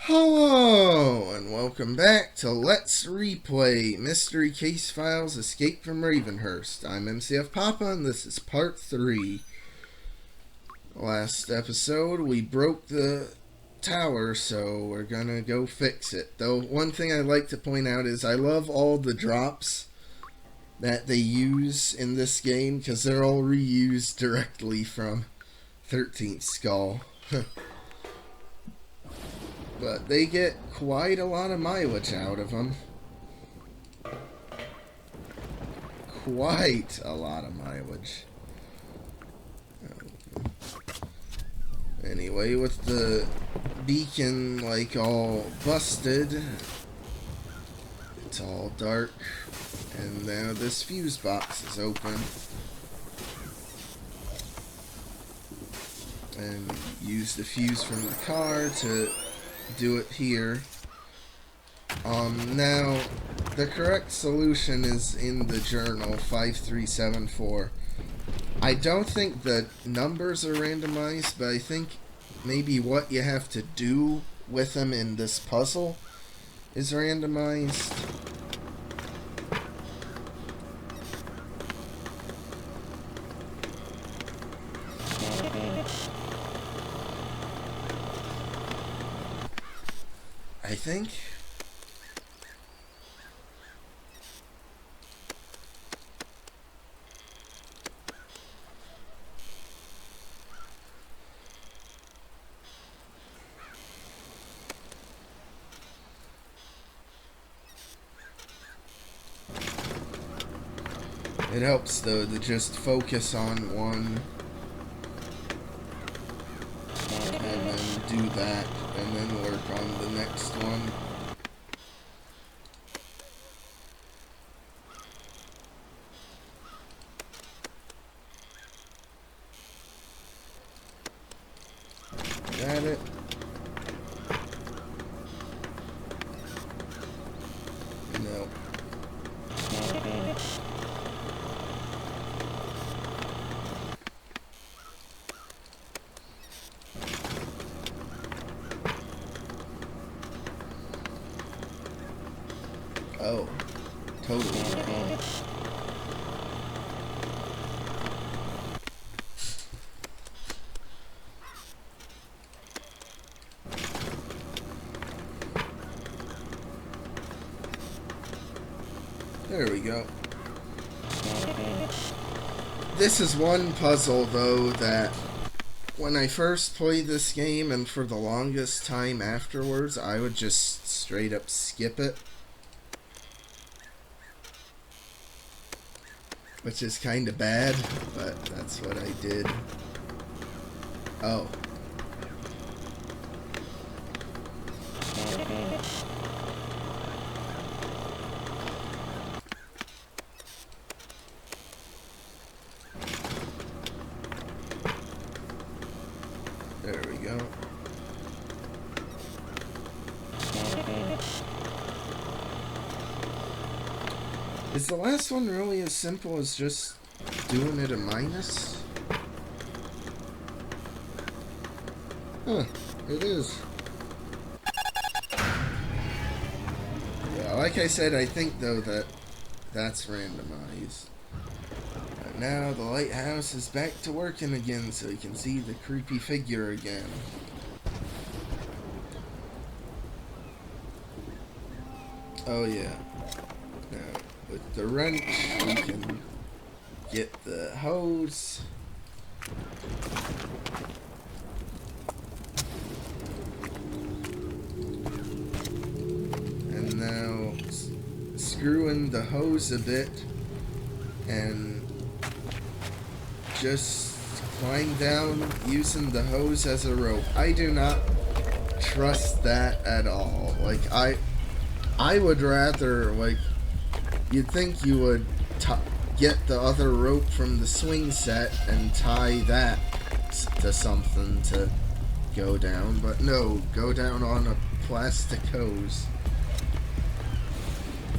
Hello, and welcome back to Let's Replay Mystery Case Files Escape from Ravenhearst. I'm MCFPapa, and this is part 3. Last episode, we broke the tower, so we're gonna go fix it. Though, one thing I'd like to point out is I love all the drops that they use in this game, because they're all reused directly from 13th Skull. But they get quite a lot of mileage out of them. Quite a lot of mileage. Anyway, with the beacon like all busted, it's all dark, and now this fuse box is open. And use the fuse from the car to do it here. Now, the correct solution is in the journal 5374. I don't think the numbers are randomized, but I think maybe what you have to do with them in this puzzle is randomized. I think. It helps though to just focus on one and then do that and then work on the next one. Got it. No. Oh, totally wrong. There we go. This is one puzzle, though, that when I first played this game and for the longest time afterwards, I would just straight up skip it. Which is kind of bad, but that's what I did. Oh. There we go. Is the last one really as simple as just doing it a minus? Huh, it is. Yeah, like I said, I think though that that's randomized. Now the lighthouse is back to working again, so you can see the creepy figure again. Oh yeah. Now, with the wrench, we can get the hose. And now screw in the hose a bit and just climb down using the hose as a rope. I do not trust that at all. Like, I would rather, like, you'd think you would get the other rope from the swing set and tie that to something to go down, but no, go down on a plastic hose.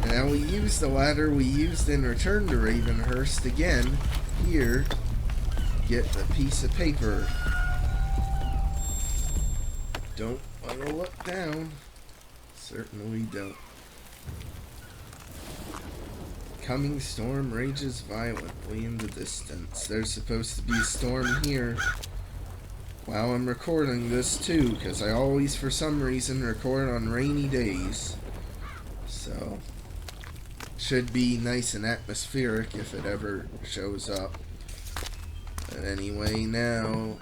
And now we use the ladder we used in Return to Ravenhearst again, here, get the piece of paper. don't want to look down. Certainly don't. Coming storm rages violently in the distance. There's supposed to be a storm here while I'm recording this too, because I always, for some reason, record on rainy days. So, should be nice and atmospheric if it ever shows up. But anyway, now,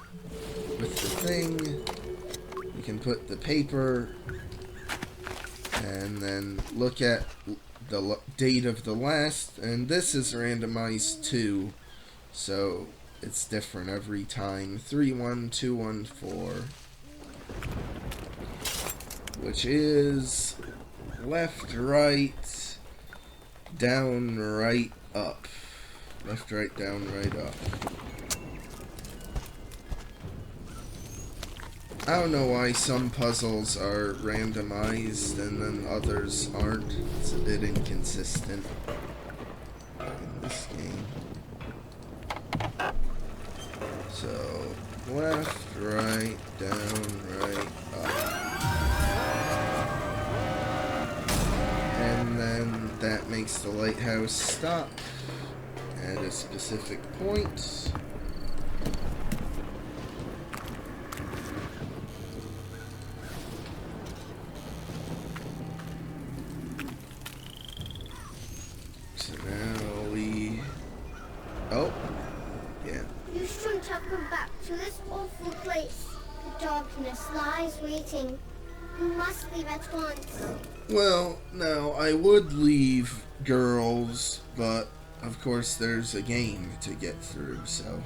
with the thing, you can put the paper and then look at the date of the last, and this is randomized too, so it's different every time. 31214, which is left, right, down, right, up. Left, right, down, right, up. I don't know why some puzzles are randomized and then others aren't. It's a bit inconsistent in this game. So, left, right, down, right, up. And then that makes the lighthouse stop at a specific point. So now we... Oh, yeah. You shouldn't have come back to this awful place. The darkness lies waiting. You must leave at once. Well, no, I would leave, girls, but of course there's a game to get through, so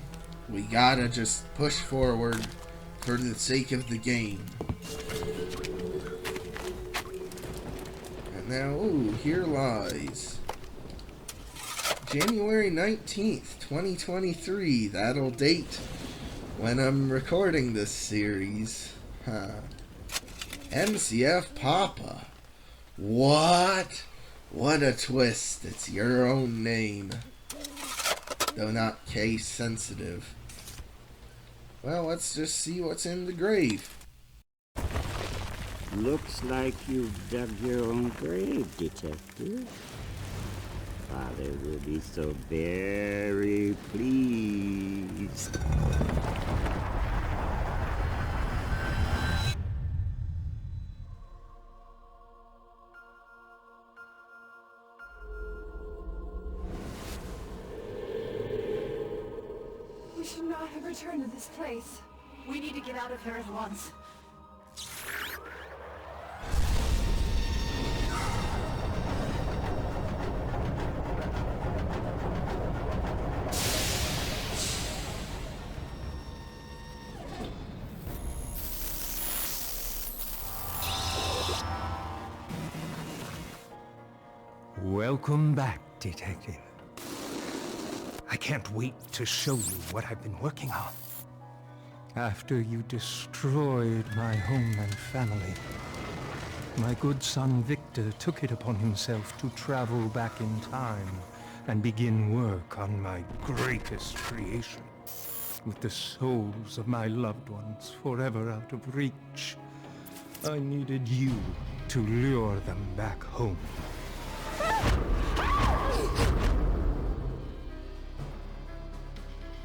we gotta just push forward for the sake of the game. And now, ooh, here lies January 19th, 2023. That'll date when I'm recording this series. Huh. MCFPapa. What? What a twist. It's your own name. Though not case sensitive. Well, let's just see what's in the grave. Looks like you've dug your own grave, Detective. Father will be so very pleased. We should not have returned to this place. We need to get out of here at once. Welcome back, Detective. I can't wait to show you what I've been working on. After you destroyed my home and family, my good son Victor took it upon himself to travel back in time and begin work on my greatest creation. With the souls of my loved ones forever out of reach, I needed you to lure them back home.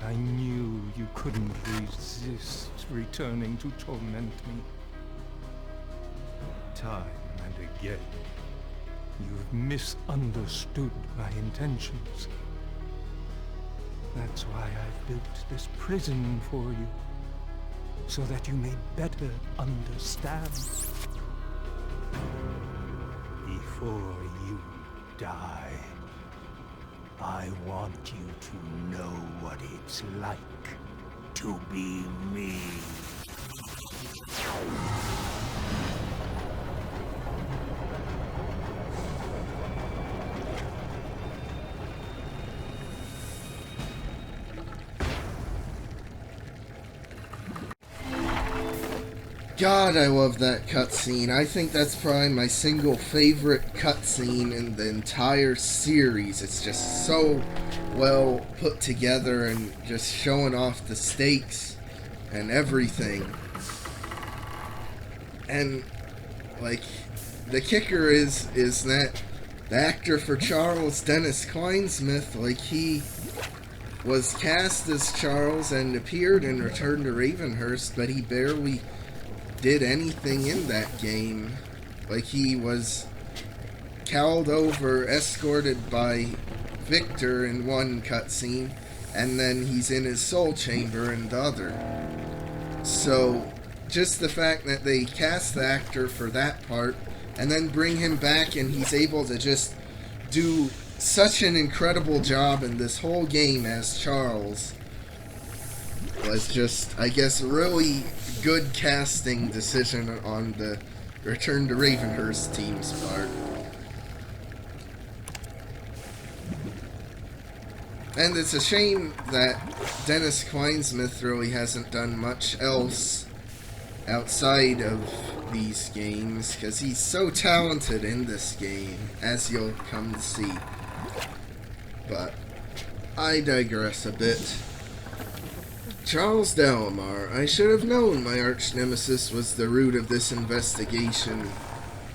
I knew you couldn't resist returning to torment me. Time and again, you've misunderstood my intentions. That's why I've built this prison for you, so that you may better understand. Before you die, I want you to know what it's like to be me. God, I love that cutscene. I think that's probably my single favorite cutscene in the entire series. It's just so well put together and just showing off the stakes and everything. And, like, the kicker is that the actor for Charles, Dennis Kleinsmith, like, he was cast as Charles and appeared in Return to Ravenhearst, but he barely did anything in that game. Like, he was cowled over, escorted by Victor in one cutscene, and then he's in his soul chamber in the other. So, just the fact that they cast the actor for that part, and then bring him back and he's able to just do such an incredible job in this whole game as Charles, was just, I guess, really good casting decision on the Return to Ravenhearst team's part. And it's a shame that Dennis Kleinsmith really hasn't done much else outside of these games, because he's so talented in this game, as you'll come to see. But I digress a bit. Charles Dalamar, I should have known my arch-nemesis was the root of this investigation.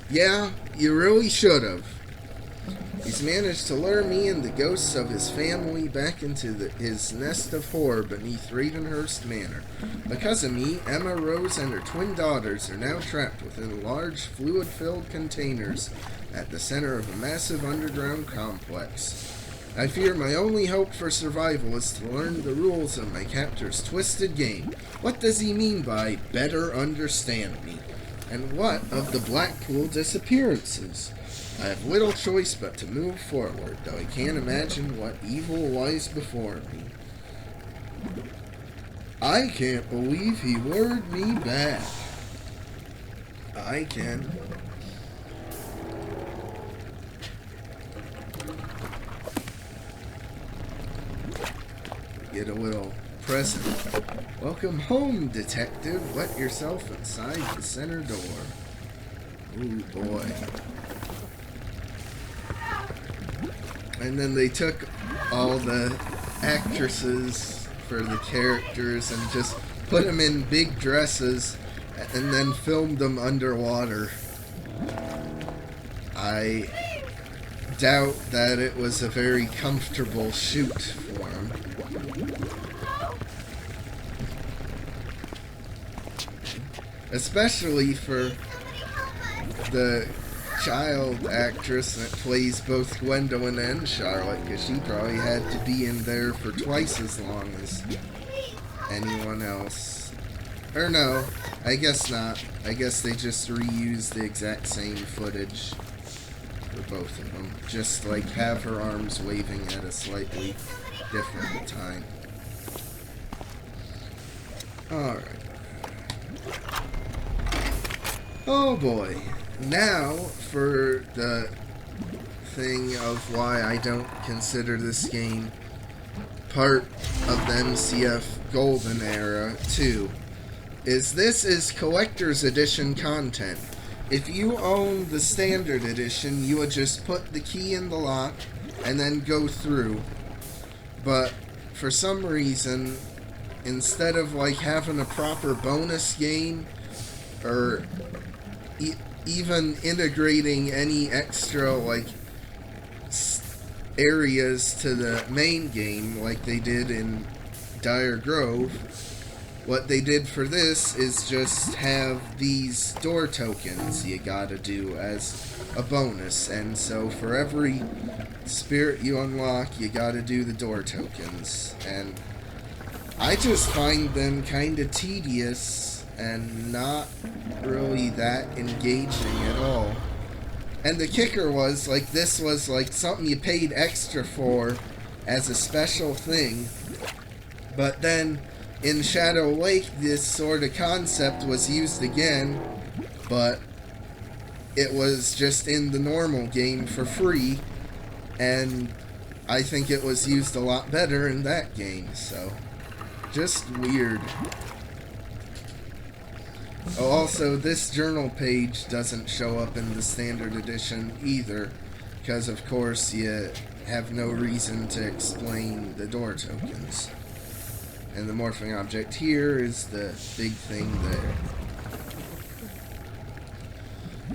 Yeah, you really should have. He's managed to lure me and the ghosts of his family back into his nest of horror beneath Ravenhearst Manor. Because of me, Emma, Rose, and her twin daughters are now trapped within large, fluid-filled containers at the center of a massive underground complex. I fear my only hope for survival is to learn the rules of my captor's twisted game. What does he mean by better understand me? And what of the Blackpool disappearances? I have little choice but to move forward, though I can't imagine what evil lies before me. I can't believe he lured me back. I can. Get a little present. Welcome home, detective. Let yourself inside the center door. Ooh, boy. And then they took all the actresses for the characters and just put them in big dresses and then filmed them underwater. I doubt that it was a very comfortable shoot for them. Especially for the child actress that plays both Gwendolyn and Charlotte, because she probably had to be in there for twice as long as anyone else. Or no, I guess not. I guess they just reused the exact same footage for both of them. Just like have her arms waving at a slightly different time. Alright. Oh boy. Now, for the thing of why I don't consider this game part of the MCF Golden Era 2, is this is Collector's Edition content. If you own the Standard Edition, you would just put the key in the lock and then go through. But for some reason, instead of like having a proper bonus game, or even integrating any extra like areas to the main game like they did in Dire Grove, what they did for this is just have these door tokens you gotta do as a bonus, and so for every spirit you unlock you gotta do the door tokens, and I just find them kinda tedious and not really that engaging at all. And the kicker was, like, this was like something you paid extra for as a special thing, but then in Shadow Lake this sort of concept was used again, but it was just in the normal game for free, and I think it was used a lot better in that game, so just weird. Oh, also, this journal page doesn't show up in the Standard Edition either, because of course you have no reason to explain the door tokens. And the morphing object here is the big thing there.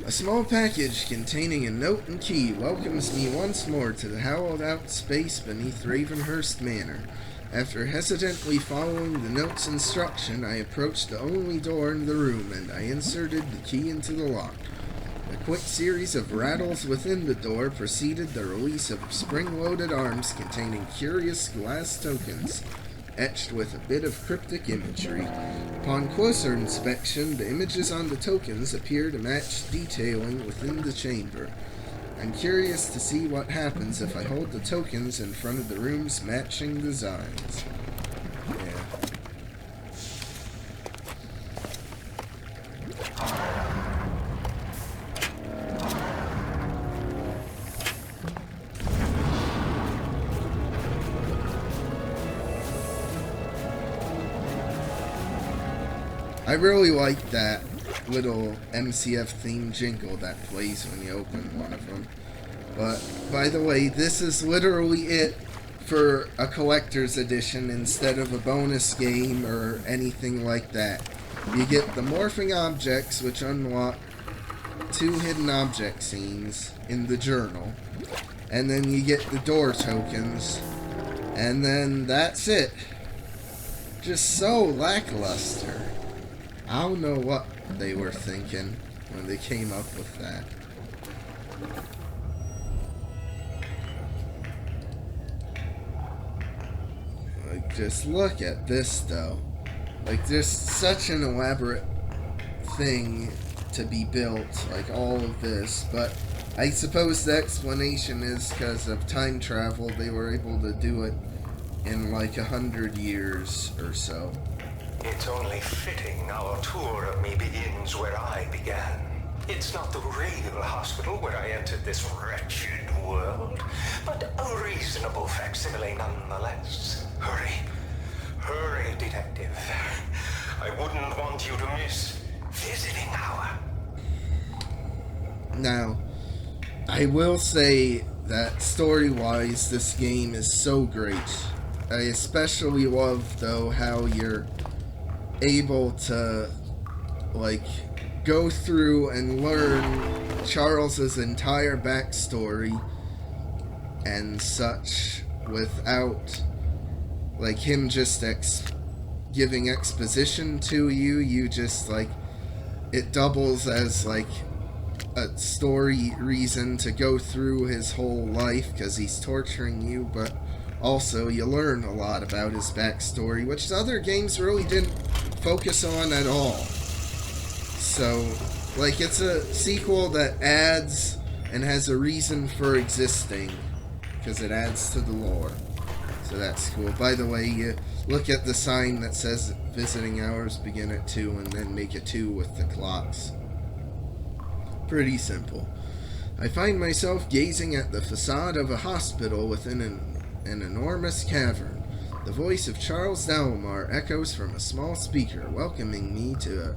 A small package containing a note and key welcomes me once more to the hollowed-out space beneath Ravenhearst Manor. After hesitantly following the note's instruction, I approached the only door in the room, and I inserted the key into the lock. A quick series of rattles within the door preceded the release of spring-loaded arms containing curious glass tokens, etched with a bit of cryptic imagery. Upon closer inspection, the images on the tokens appear to match detailing within the chamber. I'm curious to see what happens if I hold the tokens in front of the room's matching designs. Yeah. I really like that little MCF theme jingle that plays when you open one of them. But, by the way, this is literally it for a collector's edition instead of a bonus game or anything like that. You get the morphing objects, which unlock 2 hidden object scenes in the journal. And then you get the door tokens. And then that's it. Just so lackluster. I don't know what they were thinking when they came up with that. Like, just look at this, though. Like, there's such an elaborate thing to be built, like all of this, but I suppose the explanation is because of time travel. They were able to do it in like 100 years or so. It's only fitting our tour of me begins where I began. It's not the real hospital where I entered this wretched world, but a reasonable facsimile nonetheless. Hurry. Hurry, detective. I wouldn't want you to miss visiting hour. Now, I will say that story-wise, this game is so great. I especially love, though, how you're able to, like, go through and learn Charles's entire backstory and such without, like, him just giving exposition to you. You just, like, it doubles as, like, a story reason to go through his whole life because he's torturing you, but also you learn a lot about his backstory, which other games really didn't focus on at all. So, like, it's a sequel that adds and has a reason for existing because it adds to the lore. So that's cool. By the way, you look at the sign that says visiting hours begin at 2 and then make it 2 with the clocks. Pretty simple. I find myself gazing at the facade of a hospital within an enormous cavern. The voice of Charles Dalmar echoes from a small speaker, welcoming me to a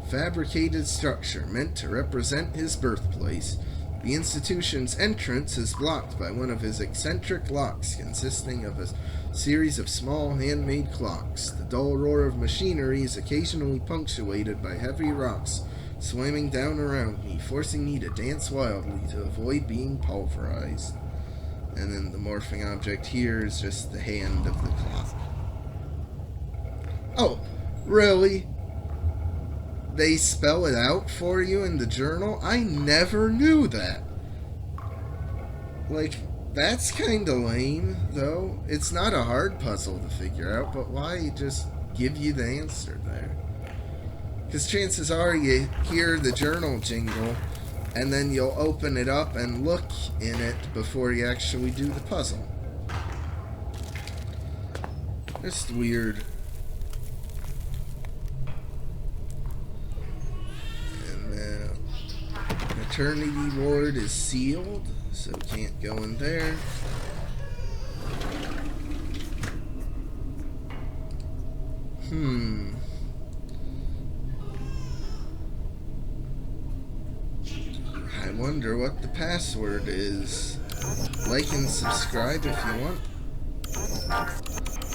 fabricated structure meant to represent his birthplace. The institution's entrance is blocked by one of his eccentric locks, consisting of a series of small handmade clocks. The dull roar of machinery is occasionally punctuated by heavy rocks slamming down around me, forcing me to dance wildly to avoid being pulverized. And then the morphing object here is just the hand of the clock. Oh, really? They spell it out for you in the journal? I never knew that. Like, that's kinda lame, though. It's not a hard puzzle to figure out, but why just give you the answer there? Because chances are you hear the journal jingle, and then you'll open it up and look in it before you actually do the puzzle. Just weird. And the maternity ward is sealed, so can't go in there. I wonder what the password is. Like and subscribe if you want.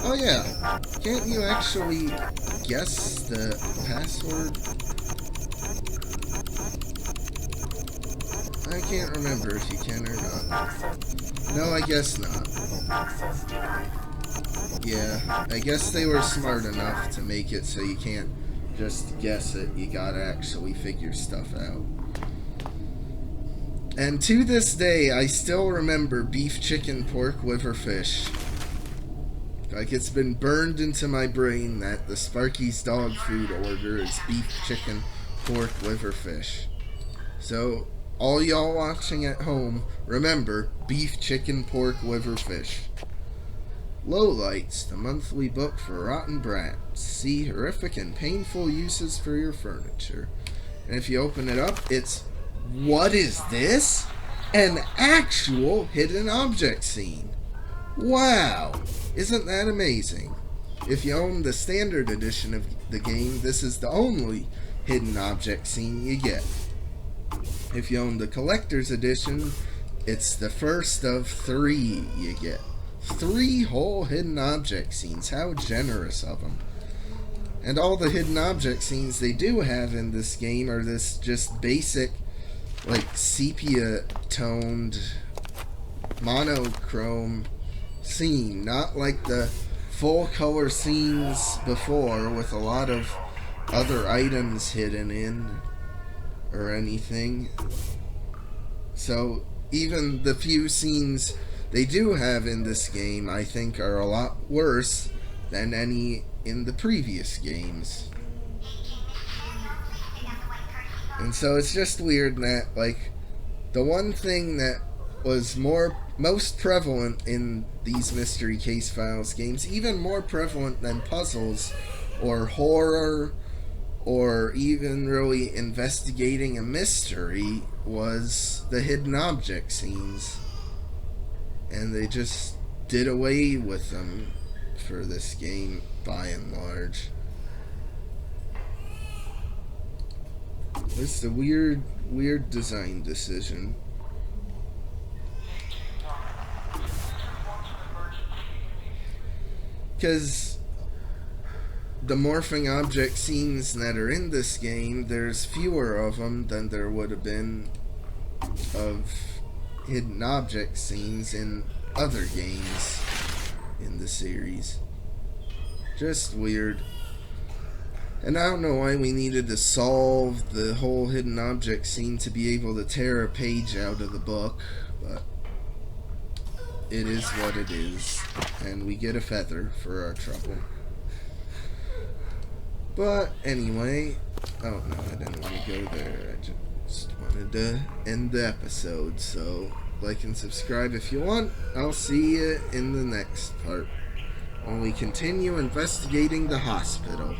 Oh yeah, can't you actually guess the password? I can't remember if you can or not. No, I guess not. Yeah, I guess they were smart enough to make it so you can't just guess it. You gotta actually figure stuff out. And to this day, I still remember beef, chicken, pork, liver, fish. Like, it's been burned into my brain that the Sparky's dog food order is beef, chicken, pork, liver, fish. So, all y'all watching at home, remember, beef, chicken, pork, liver, fish. Lowlights, the monthly book for rotten brats. See horrific and painful uses for your furniture. And if you open it up, it's, what is this? An actual hidden object scene. Wow! Isn't that amazing? If you own the standard edition of the game, this is the only hidden object scene you get. If you own the collector's edition, it's the first of 3 you get. 3 whole hidden object scenes. How generous of them. And all the hidden object scenes they do have in this game are this just basic, like, sepia-toned, monochrome scene. Not like the full-color scenes before with a lot of other items hidden in or anything. So even the few scenes they do have in this game, I think, are a lot worse than any in the previous games. And so it's just weird that, like, the one thing that was most prevalent in these Mystery Case Files games, even more prevalent than puzzles or horror or even really investigating a mystery, was the hidden object scenes. And they just did away with them for this game, by and large. It's a weird design decision. Because the morphing object scenes that are in this game, there's fewer of them than there would have been of hidden object scenes in other games in the series. Just weird. And I don't know why we needed to solve the whole hidden object scene to be able to tear a page out of the book, but it is what it is, and we get a feather for our trouble. But anyway, oh no, I didn't want to go there. I just wanted to end the episode. So like and subscribe if you want. I'll see you in the next part when we continue investigating the hospital.